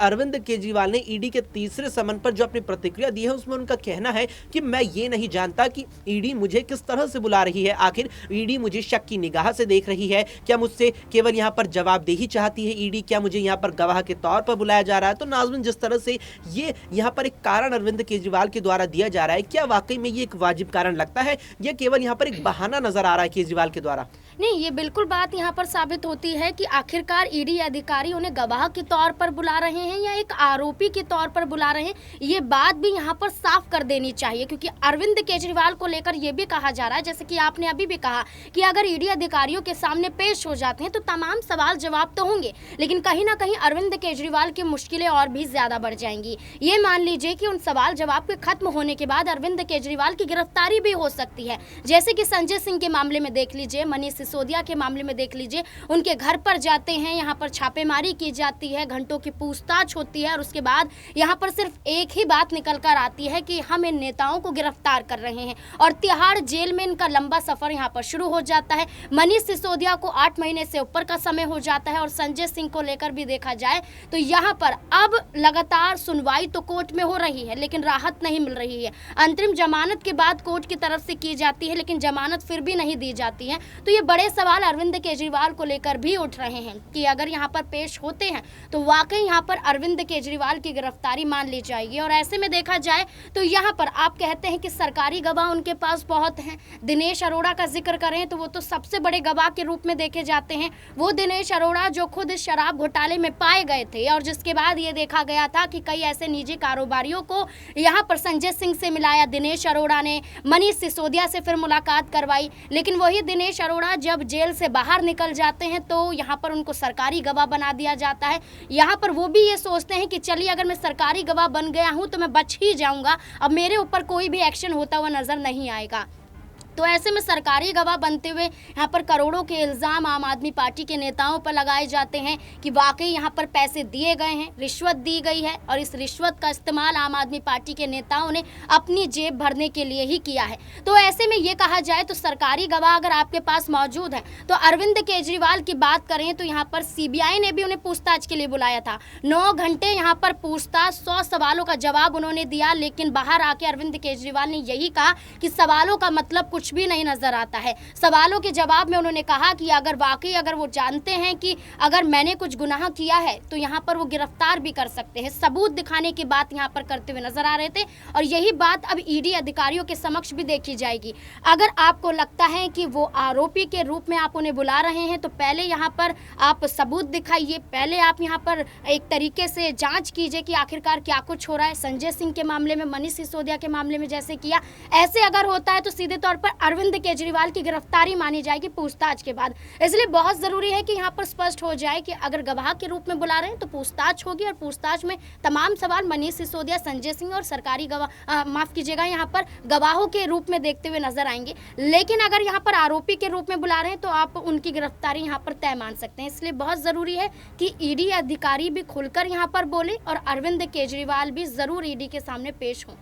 अरविंद केजरीवाल ने ईडी के तीसरे समन पर जो अपनी प्रतिक्रिया दी है उसमें उनका कहना है कि मैं ये नहीं जानता कि ईडी मुझे किस तरह से बुला रही है। आखिर ईडी मुझे शक की निगाह से देख रही है, क्या मुझसे केवल यहाँ पर जवाबदेही चाहती है ईडी, क्या मुझे यहाँ पर गवाह के तौर पर बुलाया जा रहा है। तो नाज़रीन, जिस तरह से ये यहाँ पर एक कारण अरविंद केजरीवाल के द्वारा दिया जा रहा है, क्या वाकई में ये एक वाजिब कारण लगता है या केवल यहाँ पर एक बहाना नजर आ रहा है केजरीवाल के द्वारा? नहीं, ये बिल्कुल बात यहाँ पर साबित होती है कि आखिरकार ईडी अधिकारी उन्हें गवाह के तौर पर बुला रहे हैं या एक आरोपी के तौर पर बुला रहे हैं। ये बात भी यहाँ पर साफ कर देनी चाहिए, क्योंकि अरविंद केजरीवाल को लेकर ये भी कहा जा रहा है, जैसे कि आपने अभी भी कहा कि अगर ईडी अधिकारियों के सामने पेश हो जाते हैं तो तमाम सवाल जवाब तो होंगे, लेकिन कहीं ना कहीं अरविंद केजरीवाल की मुश्किलें और भी ज्यादा बढ़ जाएंगी। ये मान लीजिए कि उन सवाल जवाब के खत्म होने के बाद अरविंद केजरीवाल की गिरफ्तारी भी हो सकती है, जैसे कि संजय सिंह के मामले में देख लीजिए, मनीष सिसोदिया के मामले में देख लीजिए। उनके घर पर जाते हैं, यहाँ पर छापेमारी की जाती है, घंटों की पूछताछ होती है और उसके बाद यहाँ पर सिर्फ एक ही बात निकल कर आती है कि हम इन नेताओं को गिरफ्तार कर रहे हैं और तिहाड़ जेल में इनका लंबा सफर यहाँ पर शुरू हो जाता है। मनीष सिसोदिया को 8 महीने से ऊपर का समय हो जाता है और संजय सिंह को लेकर भी देखा जाए तो यहाँ पर अब लगातार सुनवाई तो कोर्ट में हो रही है लेकिन राहत नहीं मिल रही है। अंतरिम जमानत के बाद कोर्ट की तरफ से की जाती है लेकिन जमानत फिर भी नहीं दी जाती है। तो ये बड़े सवाल अरविंद केजरीवाल को लेकर भी उठ रहे हैं कि अगर यहाँ पर पेश होते हैं तो वाकई यहाँ पर अरविंद केजरीवाल की गिरफ्तारी मान ली जाएगी। और ऐसे में देखा जाए तो यहाँ पर आप कहते हैं कि सरकारी गवाह उनके पास बहुत हैं। दिनेश अरोड़ा का जिक्र करें तो वो तो सबसे बड़े गवाह के रूप में देखे जाते हैं। वो दिनेश अरोड़ा जो खुद इस शराब घोटाले में पाए गए थे और जिसके बाद ये देखा गया था कि कई ऐसे निजी कारोबारियों को यहाँ पर संजय सिंह से मिलाया दिनेश अरोड़ा ने, मनीष सिसोदिया से फिर मुलाकात करवाई, लेकिन वही दिनेश अरोड़ा जब जेल से बाहर निकल जाते हैं तो यहाँ पर उनको सरकारी गवाह बना दिया जाता है। यहाँ पर वो भी ये सोचते हैं कि चलिए अगर मैं सरकारी गवाह बन गया हूँ तो मैं बच ही जाऊँगा, अब मेरे ऊपर कोई भी एक्शन होता हुआ नजर नहीं आएगा। तो ऐसे में सरकारी गवाह बनते हुए यहाँ पर करोड़ों के इल्ज़ाम आम आदमी पार्टी के नेताओं पर लगाए जाते हैं कि वाकई यहाँ पर पैसे दिए गए हैं, रिश्वत दी गई है और इस रिश्वत का इस्तेमाल आम आदमी पार्टी के नेताओं ने अपनी जेब भरने के लिए ही किया है। तो ऐसे में ये कहा जाए तो सरकारी गवाह अगर आपके पास मौजूद है तो अरविंद केजरीवाल की बात करें तो यहाँ पर सीबीआई ने भी उन्हें पूछताछ के लिए बुलाया था। 9 घंटे यहाँ पर पूछताछ, 100 सवालों का जवाब उन्होंने दिया, लेकिन बाहर आके अरविंद केजरीवाल ने यही कहा कि सवालों का मतलब कुछ भी नहीं नजर आता है। सवालों के जवाब में उन्होंने कहा कि अगर वाकई अगर वो जानते हैं कि अगर मैंने कुछ गुनाह किया है तो यहाँ पर वो गिरफ्तार भी कर सकते हैं, सबूत दिखाने की बात यहाँ पर करते हुए नजर आ रहे थे। और यही बात अब ईडी अधिकारियों के समक्ष भी देखी जाएगी। अगर आपको लगता है कि वो आरोपी के रूप में आप उन्हें बुला रहे हैं तो पहले यहाँ पर आप सबूत दिखाइए, पहले आप यहाँ पर एक तरीके से जांच कीजिए कि आखिरकार क्या कुछ हो रहा है। संजय सिंह के मामले में, मनीष सिसोदिया के मामले में जैसे किया, ऐसे अगर होता है तो सीधे तौर पर अरविंद केजरीवाल की गिरफ्तारी मानी जाएगी पूछताछ के बाद। इसलिए बहुत जरूरी है कि यहाँ पर स्पष्ट हो जाए कि अगर गवाह के रूप में बुला रहे हैं तो पूछताछ होगी और पूछताछ में तमाम सवाल मनीष सिसोदिया, संजय सिंह और सरकारी गवाह माफ कीजिएगा यहाँ पर गवाहों के रूप में देखते हुए नजर आएंगे। लेकिन अगर यहाँ पर आरोपी के रूप में बुला रहे हैं तो आप उनकी गिरफ्तारी यहाँ पर तय मान सकते हैं। इसलिए बहुत जरूरी है कि ईडी अधिकारी भी खुलकर यहाँ पर बोले और अरविंद केजरीवाल भी जरूर ईडी के सामने पेश हों।